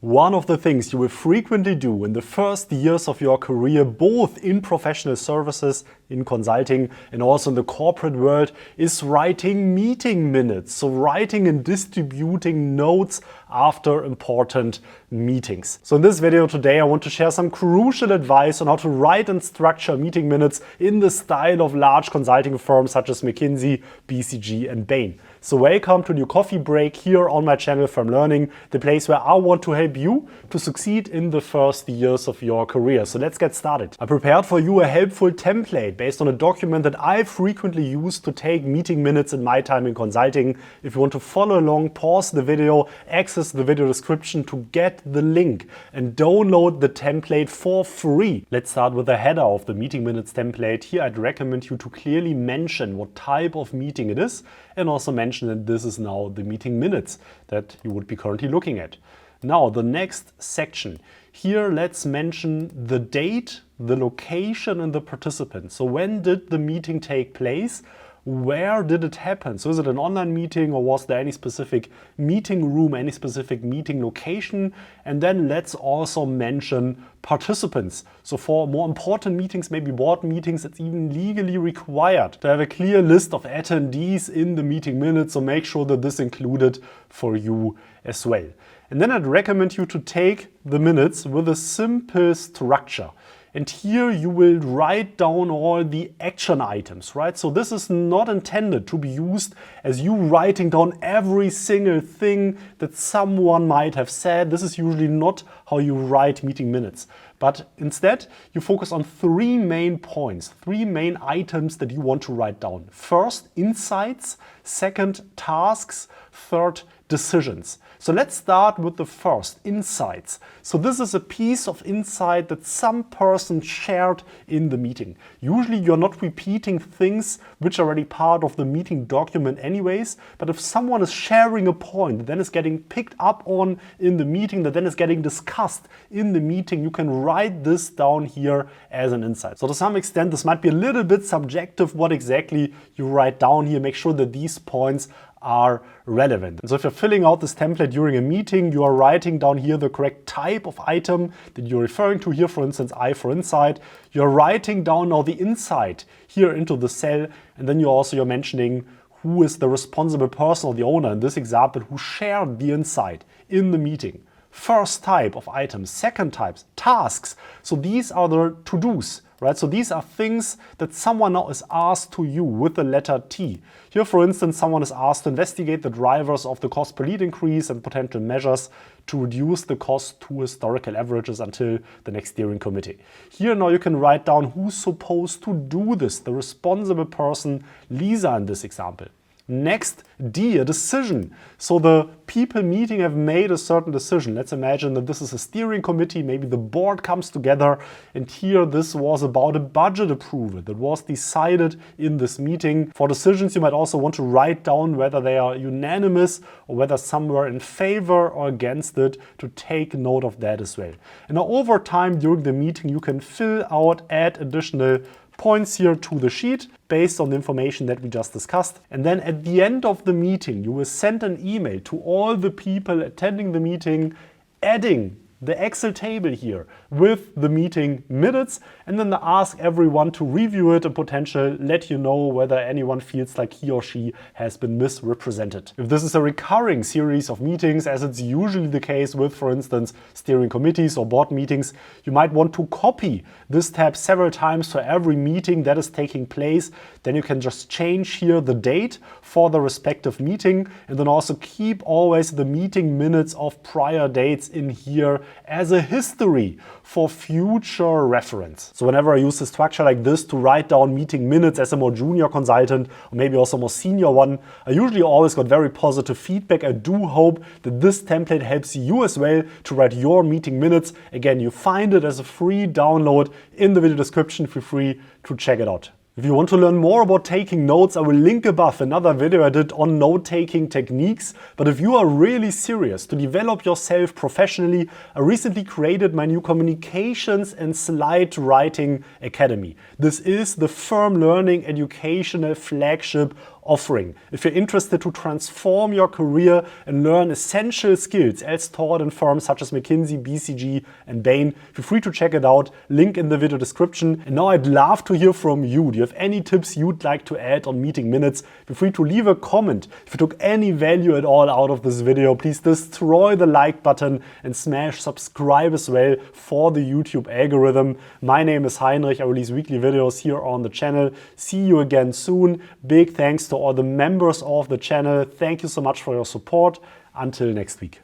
One of the things you will frequently do in the first years of your career, both in professional services, in consulting, and also in the corporate world, is writing meeting minutes. So writing and distributing notes after important meetings. So in this video today, I want to share some crucial advice on how to write and structure meeting minutes in the style of large consulting firms such as McKinsey, BCG, and Bain. So welcome to a new coffee break here on my channel Firm Learning, the place where I want to help you to succeed in the first years of your career. So let's get started. I prepared for you a helpful template based on a document that I frequently use to take meeting minutes in my time in consulting. If you want to follow along, pause the video, access the video description to get the link and download the template for free. Let's start with the header of the meeting minutes template. Here I'd recommend you to clearly mention what type of meeting it is and also mention that this is now the meeting minutes that you would be currently looking at. Now the next section. Here let's mention the date, the location and the participant. So when did the meeting take place? Where did it happen? So is it an online meeting or was there any specific meeting room, any specific meeting location? And then let's also mention participants. So for more important meetings, maybe board meetings, it's even legally required to have a clear list of attendees in the meeting minutes. So make sure that this is included for you as well. And then I'd recommend you to take the minutes with a simple structure. And here you will write down all the action items, right? So this is not intended to be used as you writing down every single thing that someone might have said. This is usually not how you write meeting minutes. But instead, you focus on three main points, three main items that you want to write down. First, insights. Second, tasks. Third, decisions. So let's start with the first, insights. So this is a piece of insight that some person shared in the meeting. Usually you're not repeating things which are already part of the meeting document anyways, but if someone is sharing a point that then is getting picked up on in the meeting, that then is getting discussed in the meeting, you can write this down here as an insight. So to some extent, this might be a little bit subjective what exactly you write down here. Make sure that these points are relevant. And so if you're filling out this template during a meeting, you are writing down here the correct type of item that you're referring to here, for instance, I for insight. You're writing down now the insight here into the cell, and then you're mentioning who is the responsible person or the owner, in this example, who shared the insight in the meeting. First type of items, second types, tasks. So these are the to-dos, right? So these are things that someone now is asked to you with the letter T. Here, for instance, someone is asked to investigate the drivers of the cost per lead increase and potential measures to reduce the cost to historical averages until the next steering committee. Here now you can write down who's supposed to do this, the responsible person, Lisa in this example. Next, D, a decision. So the people meeting have made a certain decision. Let's imagine that this is a steering committee, maybe the board comes together, and here this was about a budget approval that was decided in this meeting. For decisions, you might also want to write down whether they are unanimous or whether some were in favor or against it, to take note of that as well. And now over time during the meeting, you can fill out, add additional points here to the sheet based on the information that we just discussed. And then at the end of the meeting, you will send an email to all the people attending the meeting, adding the Excel table here with the meeting minutes, and then ask everyone to review it and potentially let you know whether anyone feels like he or she has been misrepresented. If this is a recurring series of meetings, as it's usually the case with, for instance, steering committees or board meetings, you might want to copy this tab several times for every meeting that is taking place. Then you can just change here the date for the respective meeting, and then also keep always the meeting minutes of prior dates in here as a history for future reference. So whenever I use a structure like this to write down meeting minutes as a more junior consultant, or maybe also a more senior one, I usually always got very positive feedback. I do hope that this template helps you as well to write your meeting minutes. Again, you find it as a free download in the video description. Feel free to check it out. If you want to learn more about taking notes, I will link above another video I did on note-taking techniques. But if you are really serious to develop yourself professionally, I recently created my new Communications and Slide Writing Academy. This is the Firm Learning educational flagship offering. If you're interested to transform your career and learn essential skills as taught in firms such as McKinsey, BCG and Bain, feel free to check it out. Link in the video description. And now I'd love to hear from you. Do you have any tips you'd like to add on meeting minutes? Feel free to leave a comment. If you took any value at all out of this video, please destroy the like button and smash subscribe as well for the YouTube algorithm. My name is Heinrich. I release weekly videos here on the channel. See you again soon. Big thanks to all the members of the channel. Thank you so much for your support. Until next week.